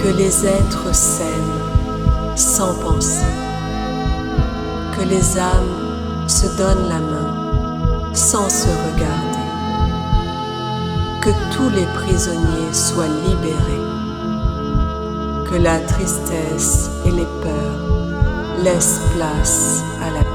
Que les êtres s'aiment sans penser, que les âmes se donnent la main sans se regarder, que tous les prisonniers soient libérés, que la tristesse et les peurs laissent place à la paix.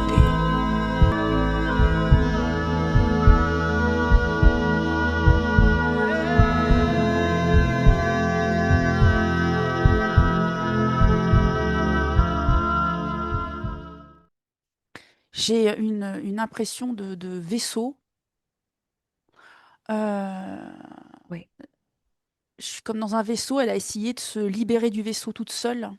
J'ai une impression de vaisseau. Euh, Oui. je suis comme dans un vaisseau. Elle a essayé de se libérer du vaisseau toute seule.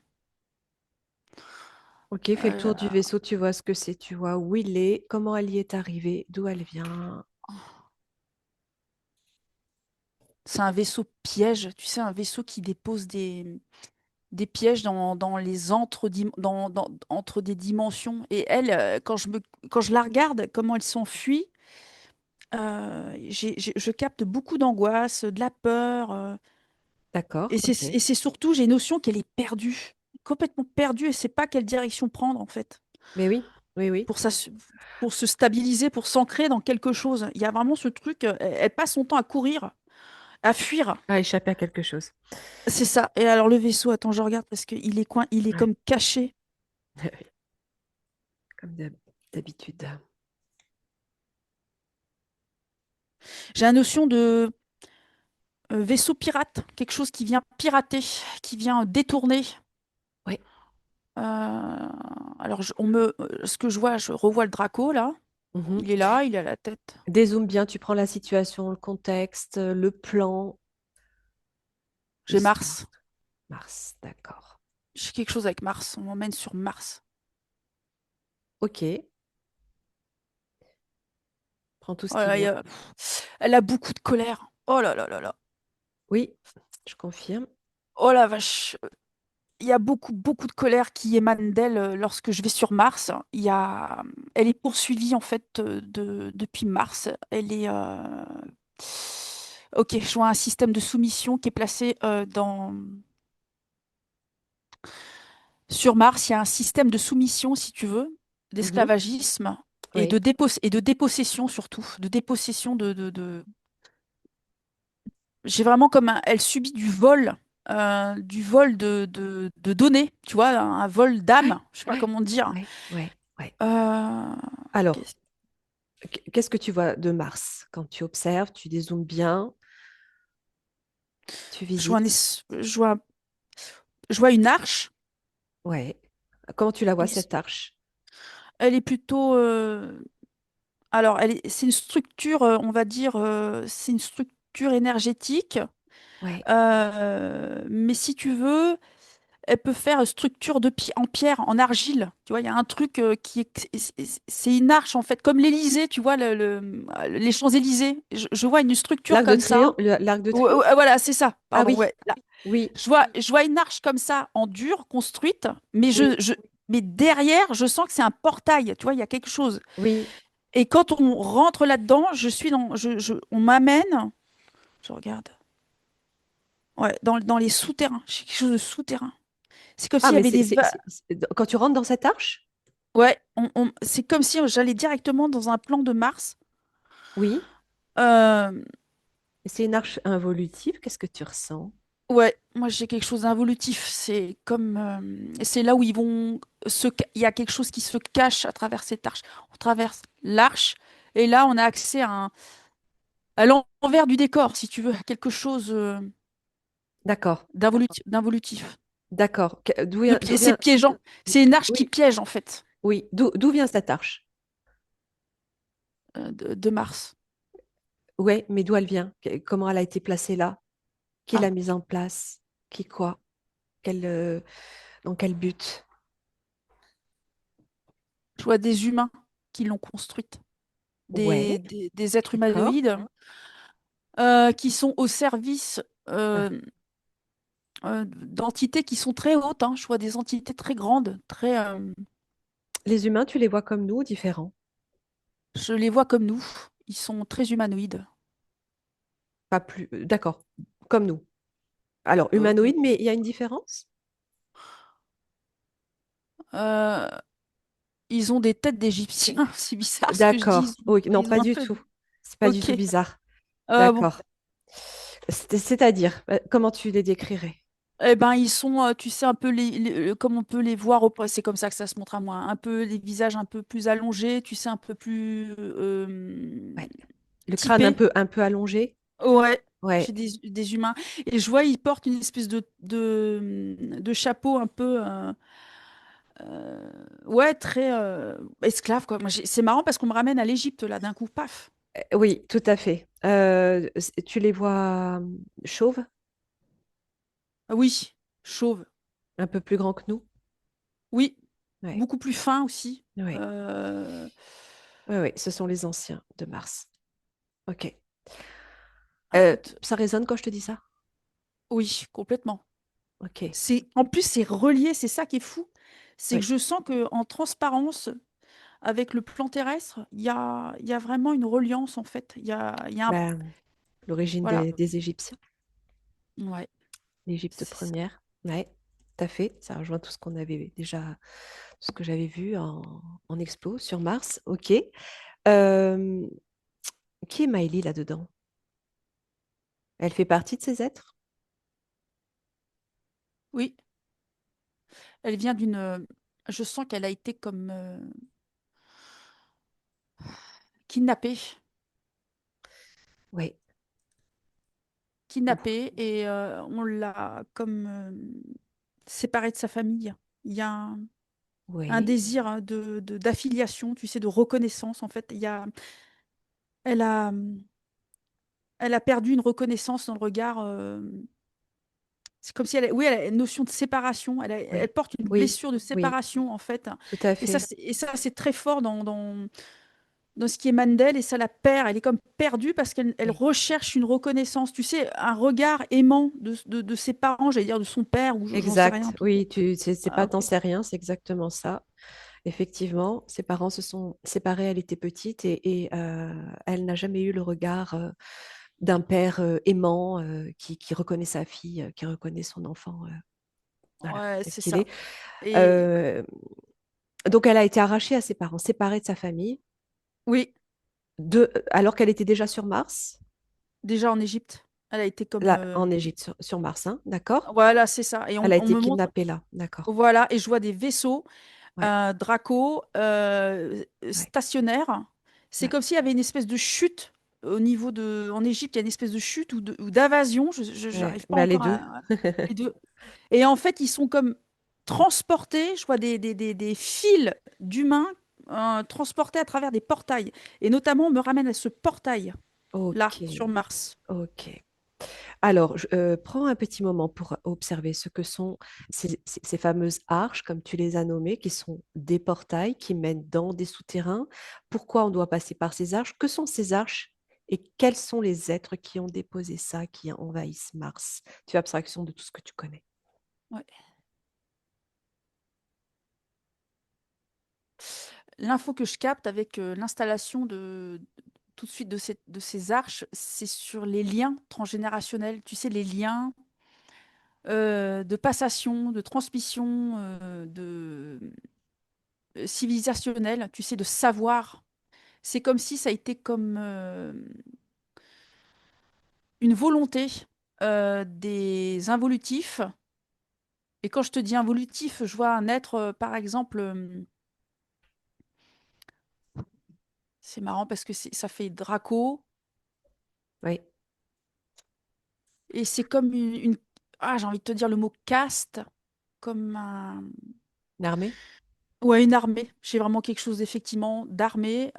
Ok, fais le Euh, tour du vaisseau, tu vois ce que c'est, tu vois où il est, comment elle y est arrivée, d'où elle vient. c'est un vaisseau piège. Tu sais, un vaisseau qui dépose des pièges dans les entre des dimensions. Et elle, quand je la regarde, comment elle s'enfuit, je capte beaucoup d'angoisse, de la peur. D'accord, Et ok. c'est surtout, j'ai notion qu'elle est perdue, complètement perdue, et ne sait pas quelle direction prendre, en fait, Mais oui, oui, oui. pour, pour se stabiliser, pour s'ancrer dans quelque chose. Il y a vraiment ce truc, elle passe son temps à courir, à fuir. Ah, échapper à quelque chose. C'est ça. Et alors le vaisseau, attends, je regarde parce qu'il est il est Ouais. comme caché. Comme d'habitude. J'ai la notion de vaisseau pirate, quelque chose qui vient pirater, qui vient détourner. Oui. Alors, ce que je vois, je revois le Draco là. Mhm. Il est là, il est à la tête. Dézoome bien, tu prends la situation, le contexte, le plan, J'ai l'histoire. Mars. Mars, d'accord. J'ai quelque chose avec Mars. On m'emmène sur Mars. Ok, prends tout ce Oh qui là, vient. elle a beaucoup de colère. Oh là là là là. Oui, je confirme. Oh la vache. Il y a beaucoup, beaucoup de colère qui émane d'elle lorsque je vais sur Mars. Elle est poursuivie en fait depuis Mars. Elle est. Ok, je vois un système de soumission qui est placé sur Mars. Il y a un système de soumission, si tu veux, Mhm. d'esclavagisme Oui, et de dépossession surtout, de dépossession j'ai vraiment comme elle subit du vol de données, tu vois, un vol ouais, d'âme, je sais pas ouais, comment dire. ouais, ouais, ouais. Euh, Alors, qu'est-ce- qu'est-ce que tu vois de Mars quand tu observes, tu dézoomes bien, tu je vois, visites? je vois une arche. Ouais. Comment tu la vois, Une- cette arche? Elle est plutôt, alors, c'est une structure, on va dire, c'est une structure énergétique. Ouais. Mais si tu veux, elle peut faire structure en pierre, en argile. Tu vois, il y a un truc qui est, c'est une arche en fait, comme l'Élysée, tu vois, les Champs-Élysées. Je vois une structure L'arc de comme ça. triomphe, l'arc de Ouais, triomphe? ouais, voilà, c'est ça. Ah Pardon, oui, ouais. Là. oui, Je vois une arche comme ça, en dur, construite, oui, mais derrière, je sens que c'est un portail. Tu vois, il y a quelque chose. oui. Et quand on rentre là-dedans, on m'amène. Je regarde. Ouais, dans les souterrains. J'ai quelque chose de souterrain. C'est comme Ah, s'il y mais avait quand tu rentres dans cette arche? Ouais, c'est comme si j'allais directement dans un plan de Mars. Oui. Euh, C'est une arche involutive, qu'est-ce que tu ressens? ouais, moi j'ai quelque chose d'involutif. C'est là où il y a quelque chose qui se cache à travers cette arche. On traverse l'arche et là on a accès à l'envers du décor, si tu veux, à quelque chose D'accord, d'involutif. d'accord. D'où C'est vient, piégeant. C'est une arche qui oui, piège en fait, oui, d'où vient cette arche? de Mars. Ouais, mais d'où elle vient? Comment elle a été placée là? Qui Ah, l'a mise en place? Qui quoi? Quel, dans quel but? je vois des humains qui l'ont construite, Ouais, des êtres d'accord. humanoïdes qui sont au service Ah, d'entités qui sont très hautes, hein. Je vois des entités très grandes, les humains, tu les vois comme nous, ou différents? je les vois comme nous. Ils sont très humanoïdes. Pas plus, d'accord, comme nous. Alors, Euh, humanoïde, mais il y a une différence? euh, ils ont des têtes d'Égyptiens. C'est bizarre ce que je dis. D'accord. Ok, non, Ils pas ont un du peu. tout. C'est pas du Ok. tout bizarre. Bon. D'accord. C'est-à-dire, comment tu les décrirais? Eh ben, ils sont, tu sais, un peu comme on peut les voir, c'est comme ça que ça se montre à moi, hein. Un peu les visages un peu plus allongés, tu sais, un peu plus Ouais. Le crâne typés. un peu allongé? Ouais, Ouais. chez des humains. Et je vois, ils portent une espèce de chapeau un peu, ouais, très esclave, quoi. Moi, c'est marrant parce qu'on me ramène à l'Égypte, là, d'un coup, paf. Oui, tout à fait. Tu les vois chauves, Ah oui, chauve. un peu plus grands que nous? Oui, Ouais. beaucoup plus fin aussi. Ouais. Euh, Ouais, ouais, ce sont les anciens de Mars. Ok. Écoute, Ça résonne quand je te dis ça? oui, complètement. Ok. En plus, c'est relié, c'est ça qui est fou. C'est que Oui. je sens que en transparence avec le plan terrestre, il y a vraiment une reliance en fait. Il y a Ben, l'origine voilà. des Égyptiens, Ouais, l'Égypte c'est ça. première. Ouais, tout à fait. Ça rejoint tout ce qu'on avait déjà, ce que j'avais vu en expo sur Mars. Ok. Euh, qui est Miley là-dedans? Elle fait partie de ces êtres? Oui, elle vient d'une. Je sens qu'elle a été comme kidnappée, Oui. kidnappée, et on l'a comme séparée de sa famille. Il y a un Oui. désir, hein, d'affiliation, tu sais, de reconnaissance en fait. Elle a, elle a perdu une reconnaissance dans le regard. C'est comme si oui, elle a une notion de séparation. Elle Oui. porte une Oui. blessure de Oui. séparation, en fait. Tout à Et ça, fait. c'est très fort dans ce qui est Mandel. Et ça la perd. Elle est comme perdue parce qu'elle Oui. recherche une reconnaissance. Tu sais, un regard aimant de ses parents, j'allais dire de son père, ou j'en sais rien. Exact. Oui, c'est Ah, pas t'en ok. sais rien, c'est exactement ça. Effectivement, ses parents se sont séparés, elle était petite et elle n'a jamais eu le regard d'un père aimant qui reconnaît sa fille, qui reconnaît son enfant. Voilà, Ouais, tel c'est qu'il ça. est. Et Euh, donc, elle a été arrachée à ses parents, séparée de sa famille, oui, alors qu'elle était déjà sur Mars, déjà en Égypte, elle a été comme. là, en Égypte, sur Mars, hein, d'accord? Voilà, c'est ça. Et Elle a on été me montre. kidnappée là, d'accord. Voilà, et je vois des vaisseaux Ouais, Draco ouais, stationnaire. C'est ouais, comme s'il y avait une espèce de chute en Égypte, il y a une espèce de chute ou d'invasion. Je ouais. n'arrive pas Ben, les encore deux. les deux. Et en fait, ils sont comme transportés. Je vois des fils d'humains transportés à travers des portails. Et notamment, on me ramène à ce portail là Ok, sur Mars. ok. Alors, prends un petit moment pour observer ce que sont ces fameuses arches, comme tu les as nommées, qui sont des portails qui mènent dans des souterrains. Pourquoi on doit passer par ces arches? Que sont ces arches? Et quels sont les êtres qui ont déposé ça, qui envahissent Mars? Tu fais abstraction de tout ce que tu connais. Ouais. L'info que je capte avec l'installation tout de suite de ces arches, c'est sur les liens transgénérationnels. Tu sais, les liens de passation, de transmission, civilisationnels, tu sais, de savoir. C'est comme si ça a été comme une volonté des involutifs. Et quand je te dis involutif, je vois un être, par exemple, c'est marrant parce que ça fait Draco. Oui, Et c'est comme ah, j'ai envie de te dire le mot caste, comme l'armée? ouais, une armée. J'ai vraiment quelque chose effectivement d'armée.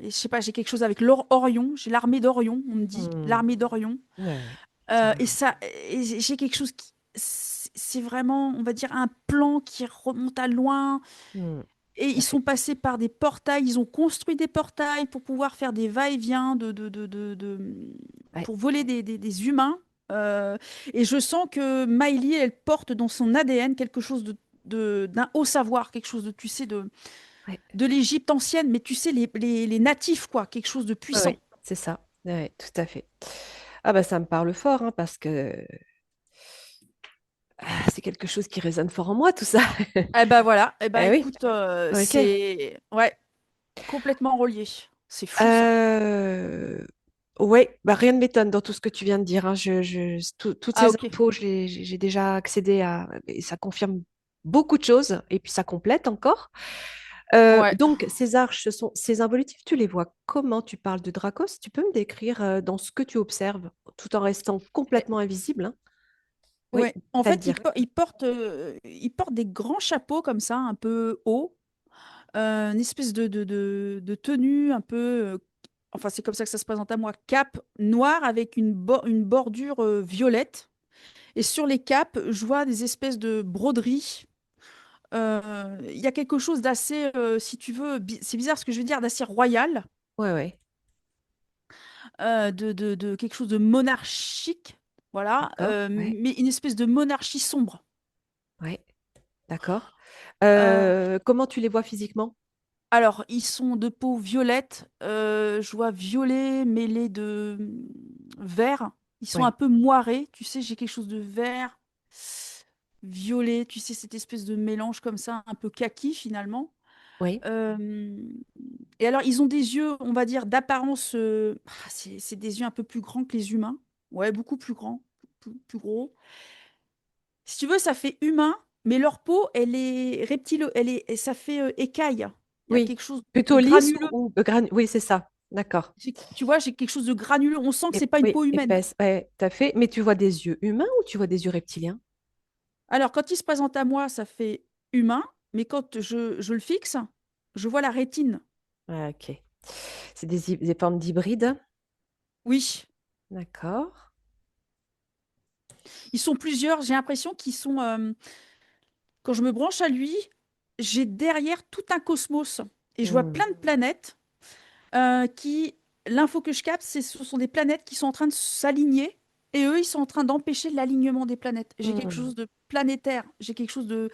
Et je sais pas, j'ai quelque chose avec Orion. J'ai l'armée d'Orion, on me dit. Hmm. L'armée d'Orion. Ouais, ouais, ça Et rejoint. ça, et j'ai quelque chose qui. C'est vraiment, on va dire, un plan qui remonte à loin. Hmm. Et Tout ils à sont fait. passés par des portails, ils ont construit des portails pour pouvoir faire des va-et-vient Ouais, pour voler des humains. Euh, et je sens que Miley, elle porte dans son ADN quelque chose d'un haut savoir, quelque chose de, tu sais, ouais, de l'Égypte ancienne, mais tu sais, les natifs, quoi, quelque chose de ouais, puissant. ouais, c'est ça. Ouais, tout à fait. Ah bah ça me parle fort, hein, parce que C'est quelque chose qui résonne fort en moi, tout ça. Eh ben voilà, eh ben Eh oui, écoute, ok. c'est ouais, complètement relié. C'est fou ça. Euh, ouais, bah rien ne m'étonne dans tout ce que tu viens de dire, hein. Toutes Ah ces ok. infos, j'ai déjà accédé à, et ça confirme beaucoup de choses, et puis ça complète encore. Ouais. Donc, ces arches, ces involutifs, tu les vois comment? Tu parles de Dracos? Tu peux me décrire dans ce que tu observes, tout en restant Eh, complètement invisible, hein? Oui, ouais. En fait, c'est-à-dire. ils portent des grands chapeaux comme ça, un peu hauts, une espèce de tenue un peu, enfin c'est comme ça que ça se présente à moi, cape noire avec une bordure violette. Et sur les capes, je vois des espèces de broderies. Il y a quelque chose d'assez, si tu veux, c'est bizarre ce que je veux dire, d'assez royal, Ouais, ouais, de quelque chose de monarchique, voilà, d'accord, ouais, mais une espèce de monarchie sombre. ouais, d'accord. Euh, Comment tu les vois physiquement? alors, ils sont de peau violette, je vois violet mêlé de vert. Ils sont un Ouais, peu moirés, tu sais, j'ai quelque chose de vert, violet, tu sais, cette espèce de mélange comme ça, un peu kaki finalement. oui, Euh, et alors, ils ont des yeux, on va dire, d'apparence. C'est des yeux un peu plus grands que les humains. Ouais, beaucoup plus grands, plus gros. Si tu veux, ça fait humain, mais leur peau, elle est reptile, ça fait écaille. Il y a oui. quelque chose de Plutôt lisse granuleux. Oui, c'est ça, d'accord. Tu vois, j'ai quelque chose de granuleux. On sent que c'est pas une Oui, peau humaine. épaisse, ouais, tout à fait. Mais tu vois des yeux humains ou tu vois des yeux reptiliens? Alors, quand il se présente à moi, ça fait humain, mais quand je le fixe, je vois la rétine. Ah, ok. C'est des formes d'hybrides. Oui, D'accord. ils sont plusieurs. J'ai l'impression qu'ils sont. Quand je me branche à lui, j'ai derrière tout un cosmos et je vois Hmm. plein de planètes qui, l'info que je capte, ce sont des planètes qui sont en train de s'aligner et eux, ils sont en train d'empêcher l'alignement des planètes. J'ai quelque Hmm. chose de planétaire, j'ai quelque chose de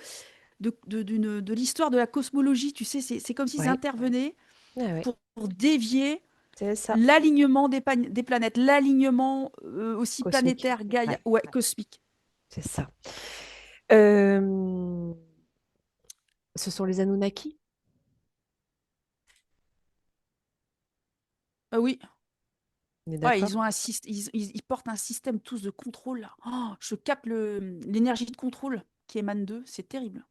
l'histoire de la cosmologie, tu sais, c'est comme s'ils Ouais, intervenaient ouais, ouais. pour dévier C'est ça, l'alignement des planètes, l'alignement aussi cosmique. planétaire, Gaïa, Ouais, ouais, cosmique. c'est ça. Euh, Ce sont les Anunnaki, Oui. on est Ouais, d'accord? ils portent un système tous de contrôle là. Oh, je capte l'énergie de contrôle qui émane d'eux, c'est terrible.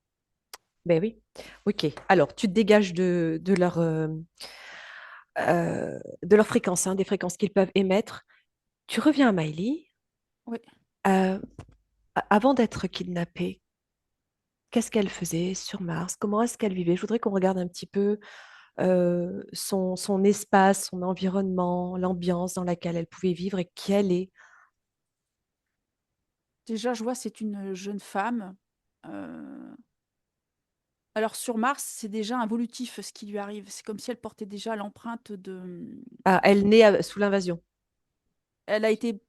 Ben oui. Ok. Alors, tu te dégages de leur fréquence, hein, des fréquences qu'ils peuvent émettre. Tu reviens à Miley. Oui. Euh, Avant d'être kidnappée, qu'est-ce qu'elle faisait sur Mars? Comment est-ce qu'elle vivait? Je voudrais qu'on regarde un petit peu son espace, son environnement, l'ambiance dans laquelle elle pouvait vivre et qui elle est. Déjà, je vois, c'est une jeune femme. Euh, Alors sur Mars, c'est déjà involutif ce qui lui arrive. C'est comme si elle portait déjà l'empreinte de. Ah, elle naît sous l'invasion. Elle a été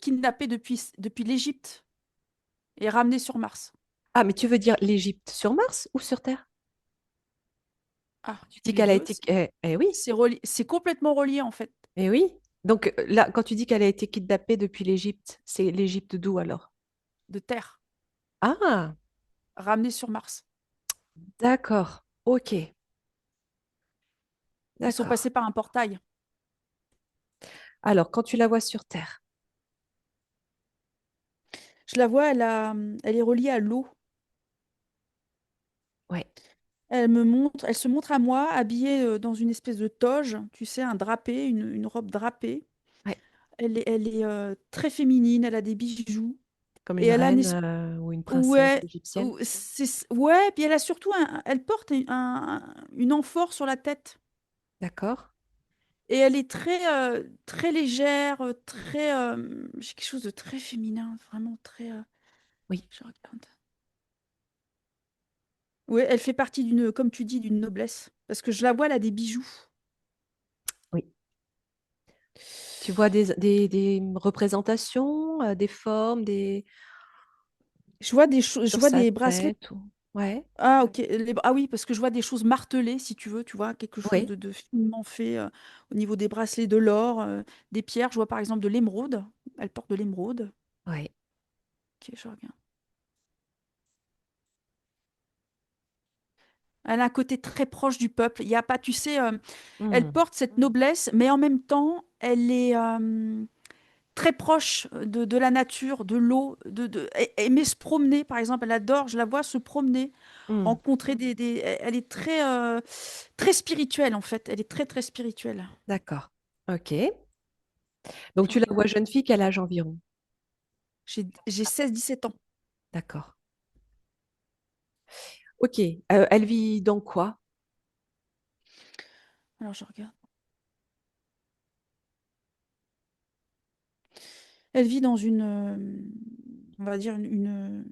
kidnappée depuis l'Égypte et ramenée sur Mars. Ah, mais tu veux dire l'Égypte sur Mars ou sur Terre? Ah, Tu dis les qu'elle a deux, été. Oui, c'est complètement relié en fait, oui. Donc là, quand tu dis qu'elle a été kidnappée depuis l'Égypte, c'est l'Égypte d'où alors? de Terre, Ah, ramenée sur Mars. d'accord. Ok, Ils sont d'accord. passés par un portail. Alors, quand tu la vois sur Terre, Je la vois, elle est reliée à l'eau. ouais, Elle se montre à moi, habillée dans une espèce de toge, tu sais, un drapé, une robe drapée. ouais, Elle est très féminine, elle a des bijoux. comme Et une elle a une reine ou une princesse ouais, égyptienne. ouais, puis elle a surtout elle porte une amphore sur la tête. D'accord? Et elle est très légère, j'ai quelque chose de très féminin, vraiment très. Oui, Je regarde. Ouais, elle fait partie d'une, comme tu dis, d'une noblesse. Parce que je la vois, elle a des bijoux. oui. Tu vois des représentations, des formes, Je sur vois sa des bracelets. tête ou. Ouais, Ah, ok. Ah oui, parce que je vois des choses martelées, si tu veux, tu vois, quelque chose oui, de finement fait au niveau des bracelets, de l'or, des pierres. Je vois par exemple de l'émeraude. Elle porte de l'émeraude. oui. Ok, je regarde. Elle a un côté très proche du peuple. Il y a pas, tu sais, elle Hmm. porte cette noblesse, mais en même temps, elle est très proche de la nature, de l'eau, aimer se promener, par exemple. Elle adore, je la vois se promener, Hmm. rencontrer elle est très, très spirituelle, en fait. Elle est très, très spirituelle. D'accord. Ok. Donc Je tu la vois regarde. jeune fille, quel âge environ? J'ai 16-17 ans. D'accord. Ok. Elle vit dans quoi? Alors, je regarde. Elle vit dans on va dire, une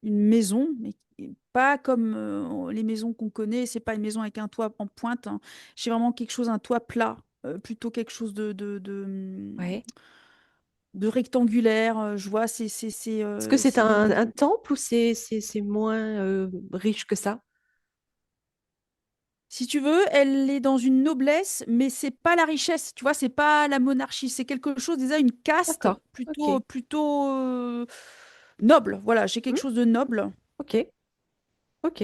maison, mais qui est pas comme les maisons qu'on connaît. C'est pas une maison avec un toit en pointe, hein. C'est vraiment quelque chose, un toit plat, plutôt quelque chose Ouais. de rectangulaire. Je vois, Est-ce que c'est c'est un temple ou c'est moins riche que ça? si tu veux, elle est dans une noblesse, mais c'est pas la richesse, tu vois, c'est pas la monarchie, c'est quelque chose, déjà une caste D'accord. Ok. plutôt noble. Voilà, j'ai quelque Hmm. chose de noble. Ok. Ok.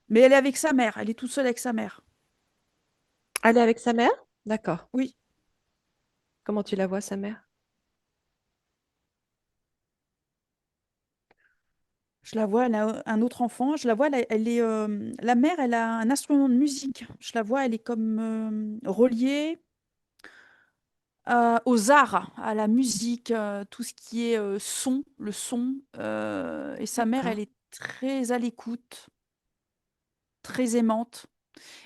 Mais elle est avec sa mère, elle est toute seule avec sa mère. Elle est avec sa mère? D'accord. Oui, Comment tu la vois, sa mère? je la vois, elle a un autre enfant, je la vois, elle est, la mère, elle a un instrument de musique. Je la vois, elle est comme reliée aux arts, à la musique, tout ce qui est son, le son. Et sa mère, D'accord. elle est très à l'écoute, très aimante.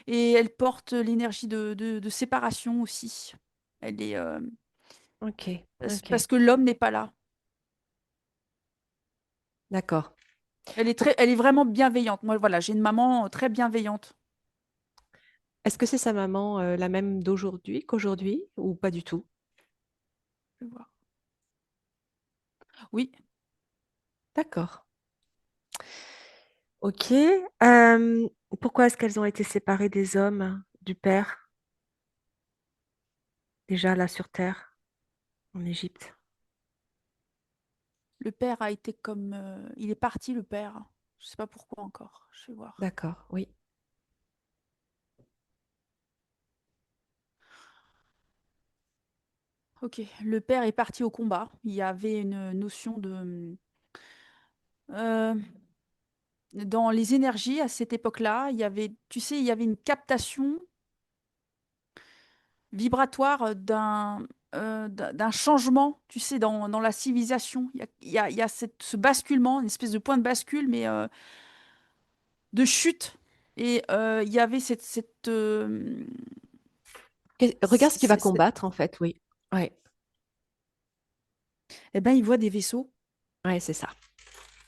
Et elle porte l'énergie de séparation aussi. Elle est, Ok. Ok. parce que l'homme n'est pas là. D'accord. Elle est vraiment bienveillante. Moi, voilà, j'ai une maman très bienveillante. Est-ce que c'est sa maman la même d'aujourd'hui qu'aujourd'hui ou pas du tout? Je vais voir. Oui, D'accord. Ok. Pourquoi est-ce qu'elles ont été séparées des hommes, du père, déjà là sur Terre, en Égypte? le père a été comme, il est parti, le père. Je sais pas pourquoi encore. Je vais voir. D'accord, oui. Ok, le père est parti au combat. Il y avait une notion euh, dans les énergies à cette époque-là. Il y avait, tu sais, il y avait une captation vibratoire d'un changement, tu sais, dans la civilisation. Il y a ce basculement, une espèce de point de bascule, mais de chute. Et il y avait Regarde ce qu'il va cette- combattre, en fait, oui. Ouais, eh ben, il voit des vaisseaux. ouais, c'est ça.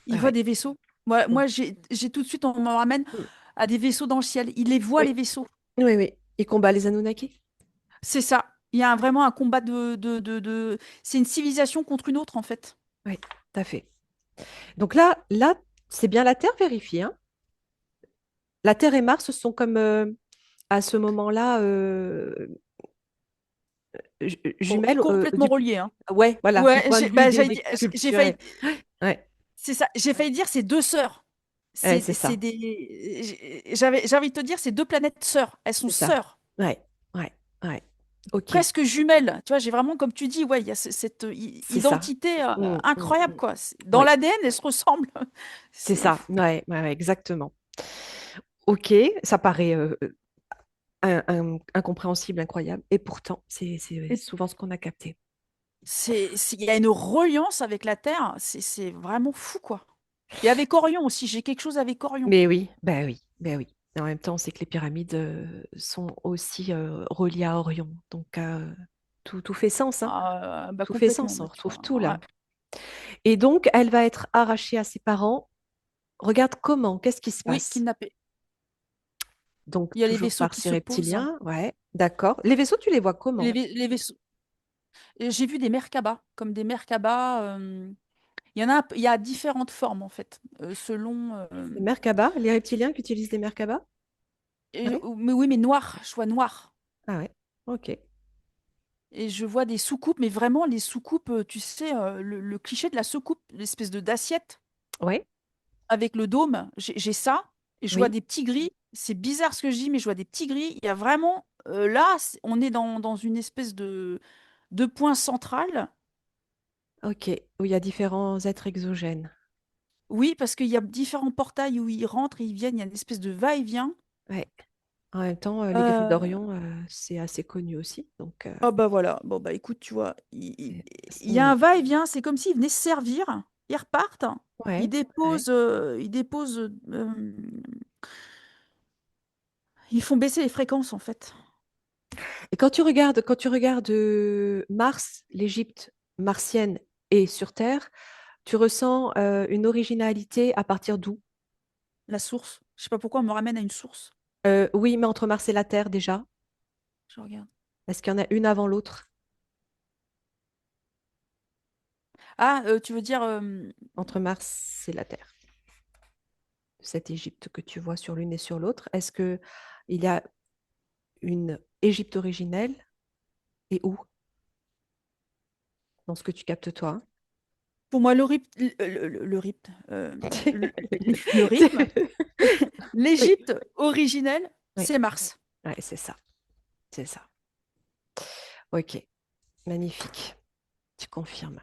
Il Ouais, voit ouais. des vaisseaux. Moi, Mm, j'ai tout de suite, on me ramène mm. à des vaisseaux dans le ciel. Il les voit, Oui, les vaisseaux. oui, oui. Il combat les Anunnaki? C'est ça. Il y a vraiment un combat C'est une civilisation contre une autre, en fait. Oui, tout à fait. Donc là, c'est bien la Terre vérifiée, hein. La Terre et Mars sont comme à ce moment-là jumelles Complètement relié, hein. ouais, voilà, du Ouais, point de vue bah, des j'ai cultures. failli, Ouais, c'est ça, j'ai failli dire c'est deux sœurs. ouais, c'est ça, J'avais envie de te dire c'est deux planètes sœurs. Elles sont c'est ça. sœurs, Ouais, ouais, ouais. Ok, presque jumelles. Tu vois, j'ai vraiment, comme tu dis, ouais, il y a cette c'est ça. identité Mm, mm. incroyable, quoi. Dans Oui, l'ADN, elles se ressemblent. c'est C'est ça. Ouais, ouais, ouais, exactement. Ok, ça paraît incompréhensible, incroyable. Et pourtant, c'est et souvent ce qu'on a capté. il y a une reliance avec la Terre. C'est vraiment fou, quoi. Et avec Orion aussi. J'ai quelque chose avec Orion. Mais oui, ben oui, ben oui. Et en même temps, on sait que les pyramides sont aussi reliées à Orion. Donc, tout fait sens, hein. Ah, bah Tout fait complètement. sens, on Bah, tu retrouve vois, tout ouais. là. Et donc, elle va être arrachée à ses parents. Regarde comment, qu'est-ce qui se Oui, passe? kidnappé. Donc, Il y a les toujours vaisseaux par qui ces se posent. reptiliens, ouais, d'accord. Les vaisseaux, tu les vois comment? Les vaisseaux. Et j'ai vu des Merkabah, comme des Merkabah. Il y en a, il y a différentes formes en fait, selon. Les Merkabah, les reptiliens qui utilisent les Merkabah? Ouais. Mais oui, mais noir, je vois noir. Ah ouais, ok. Et je vois des soucoupes, mais vraiment les soucoupes, tu sais, le cliché de la soucoupe, l'espèce de d'assiette Ouais, avec le dôme, j'ai ça. et je vois Oui, des petits gris. C'est bizarre ce que je dis, mais je vois des petits gris. Il y a vraiment, là, on est dans une espèce de point central. ok. Où il y a différents êtres exogènes. Oui, parce qu'il y a différents portails où ils rentrent et ils viennent. Il y a une espèce de va-et-vient. Ouais. En même temps, les Euh, Griffe-d'Orion, c'est assez connu aussi. Donc, Oh bah voilà. Bon bah écoute, tu vois, c'est à ce il y a un niveau. va-et-vient. C'est comme s'ils venaient se servir. Ils repartent. Ils Ouais, ouais. déposent, ils font baisser les fréquences en fait. Et quand tu regardes Mars, l'Égypte martienne et sur Terre, tu ressens une originalité à partir d'où? La source. Je sais pas pourquoi on me ramène à une source. Oui, mais entre Mars et la Terre déjà, Je regarde. est-ce qu'il y en a une avant l'autre? Ah, tu veux dire Entre Mars et la Terre, cette Égypte que tu vois sur l'une et sur l'autre, est-ce que il y a une Égypte originelle et où? Dans ce que tu captes toi? pour moi le rythme, le rythme, Oui, l'Égypte originelle, oui, c'est Mars. ouais, c'est ça, c'est ça. Ok, magnifique, tu confirmes.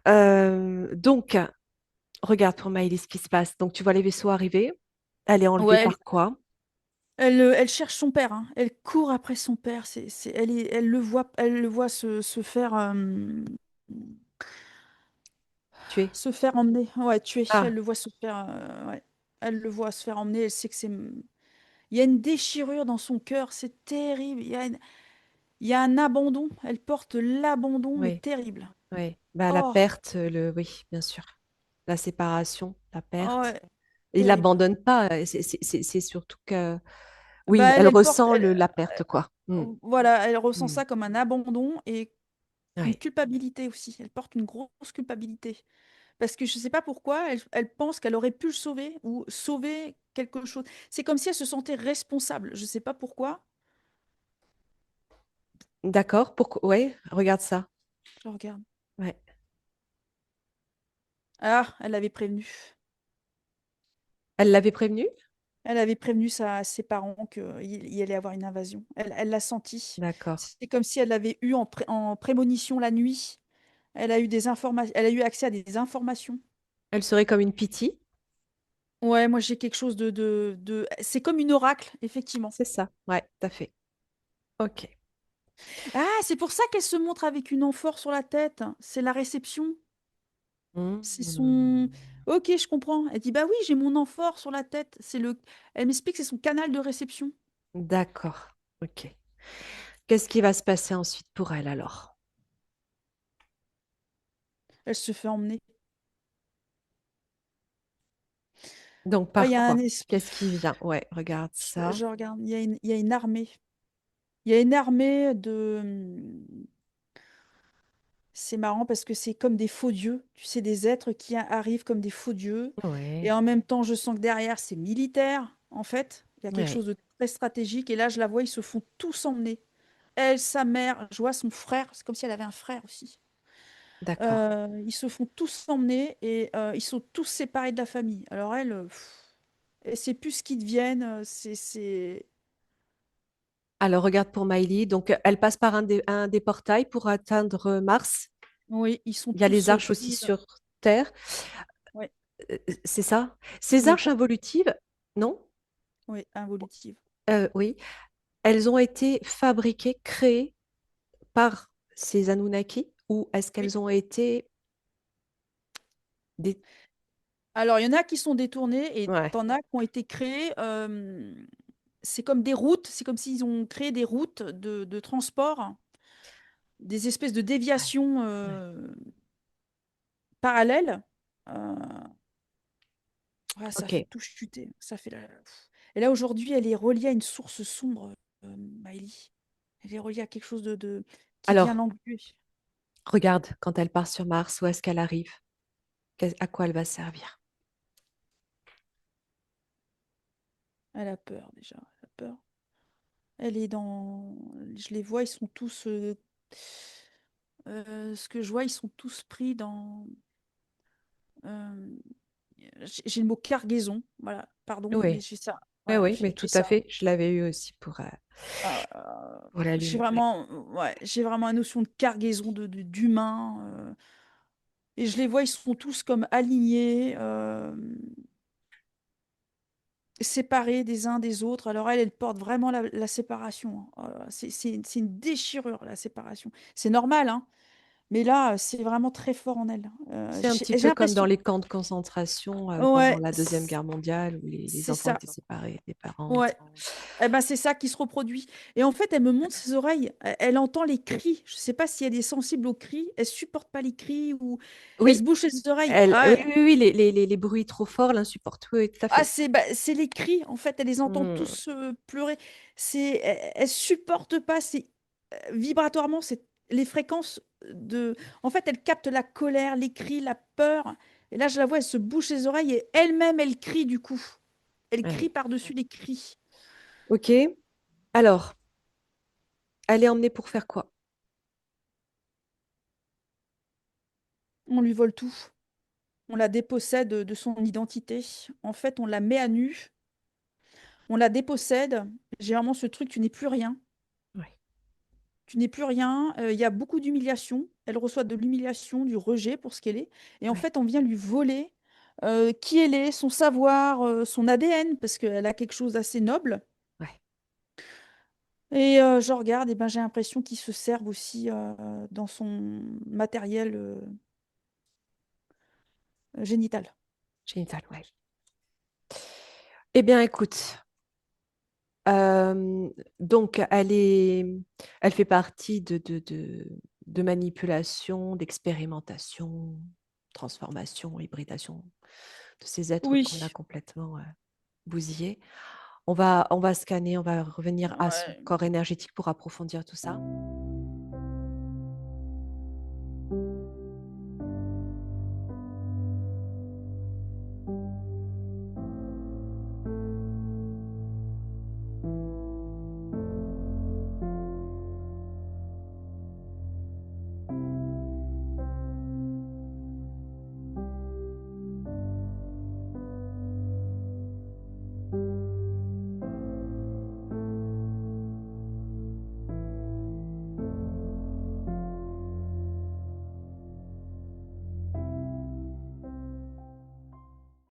Donc, regarde pour Maëlys ce qui se passe. Donc, tu vois les vaisseaux arriver. Elle est enlevée Ouais, par quoi? elle cherche son père, hein. Elle court après son père. Elle le voit se faire, Tu es. se faire emmener. Ouais, tuer. Elle Ah, le voit se faire, ouais. Elle le voit se faire emmener. Elle sait que c'est. Il y a une déchirure dans son cœur. C'est terrible. Il y a un abandon. Elle porte l'abandon, mais oui, terrible. oui. Bah, la Oh, perte, oui, bien sûr. La séparation, la oh perte. ouais, Il terrible. l'abandonne pas. C'est surtout que, oui, Bah, elle ressent la perte, quoi. voilà, elle ressent Mm. ça comme un abandon et une Ouais. culpabilité aussi. Elle porte une grosse culpabilité. Parce que je ne sais pas pourquoi, elle pense qu'elle aurait pu le sauver ou sauver quelque chose. C'est comme si elle se sentait responsable. Je ne sais pas pourquoi. D'accord. Pourquoi? Ouais, regarde ça. Je regarde. Ouais. Ah, elle avait prévenu. Elle l'avait prévenu? Elle avait prévenu ses parents qu'il y allait avoir une invasion. Elle l'a senti. D'accord. C'est comme si elle l'avait eu en prémonition la nuit. Elle a eu des informations. Elle a eu accès à des informations. Elle serait comme une pitié. Ouais, moi j'ai quelque chose C'est comme une oracle, effectivement. C'est ça. Ouais, tout à fait. Ok. Ah, c'est pour ça qu'elle se montre avec une amphore sur la tête. C'est la réception. C'est son. Mm. Ok, je comprends. Elle dit, bah oui, j'ai mon amphore sur la tête. Elle m'explique que c'est son canal de réception. D'accord. Ok. Qu'est-ce qui va se passer ensuite pour elle alors? Elle se fait emmener. Donc, Oh, il par y a un quoi? es- Qu'est-ce qui vient? Ouais, regarde ça. je regarde. Il y a une armée. Il y a une armée de. C'est marrant parce que c'est comme des faux dieux. Tu sais, des êtres qui arrivent comme des faux dieux. Et Ouais, en même temps, je sens que derrière, c'est militaire, en fait. Il y a quelque ouais, chose de très stratégique. Et là, je la vois, ils se font tous emmener. Elle, sa mère, je vois son frère. C'est comme si elle avait un frère aussi. d'accord. Ils se font tous emmener et ils sont tous séparés de la famille. Alors elle, elle sait plus ce qu'ils deviennent. Alors, regarde pour Miley. Donc, elle passe par un des portails pour atteindre Mars. Oui, ils sont Il y a les tous arches aussi pris. sur Terre. Ouais, C'est ça? Ces oui, arches involutives, non? oui, involutive. Oui. Elles ont été fabriquées, créées par ces Anunnaki ou est-ce Oui. qu'elles ont été des... Alors, il y en a qui sont détournés et Ouais, t'en as qui ont été créés. C'est comme des routes. C'est comme s'ils ont créé des routes de transport, des espèces de ouais, déviations ouais. parallèles. Euh, Ouais, ça Ok. fait tout chuter. Ça fait Et là, aujourd'hui, elle est reliée à une source sombre, Miley. Elle est reliée à quelque chose qui vient Alors, l'engluer. regarde, quand elle part sur Mars, où est-ce qu'elle arrive? À quoi elle va servir? Elle a peur, déjà. Elle a peur. Elle est dans. Je les vois, ils sont tous. Ce que je vois, ils sont tous pris dans. euh, j'ai le mot cargaison, voilà, pardon, mais Oui, j'ai ça. oui, Voilà, oui, mais j'ai tout à ça. fait. Je l'avais eu aussi pour la J'ai Lune. Ouais. vraiment, ouais, j'ai vraiment la notion de cargaison d'humains. Et je les vois, ils sont tous comme alignés, séparés des uns des autres. Alors elle porte vraiment la séparation, hein. C'est une déchirure, la séparation. C'est normal, hein, mais là, c'est vraiment très fort en elle. C'est un petit J'ai peu comme dans l'impression. les camps de concentration pendant Ouais, la Deuxième Guerre mondiale où les c'est enfants ça. étaient séparés des parents. Ouais. Eh ben, c'est ça qui se reproduit. Et en fait, elle me montre ses oreilles. Elle entend les cris. Je sais pas si elle est sensible aux cris. Elle supporte pas les cris ou elle se Oui, bouche les oreilles. oui, oui, oui, les bruits trop forts l'insupportent. Oui, oui, tout à fait. C'est les cris. En fait, elle les entend Hmm, tous pleurer. Elle supporte pas. C'est vibratoirement, c'est les fréquences de. En fait, elle capte la colère, les cris, la peur. Et là, je la vois, elle se bouche les oreilles et elle-même, elle crie du coup. Elle crie ouais. par-dessus les cris. Ok. Alors, elle est emmenée pour faire quoi? On lui vole tout. On la dépossède de son identité. En fait, on la met à nu, on la dépossède. J'ai vraiment ce truc, tu n'es plus rien. Ouais. Tu n'es plus rien. Il y a beaucoup d'humiliation. Elle reçoit de l'humiliation, du rejet pour ce qu'elle est. Et en Ouais. fait, on vient lui voler qui elle est, son savoir, son ADN, parce qu'elle a quelque chose d'assez noble. Ouais. Et je regarde, et ben, j'ai l'impression qu'ils se servent aussi dans son matériel génital. Génital, ouais. Eh bien, écoute, euh, donc elle fait partie de manipulation, d'expérimentation, transformation, hybridation de ces êtres qu'on a Oui. complètement bousillés. On va scanner, on va revenir à son Ouais. corps énergétique pour approfondir tout ça.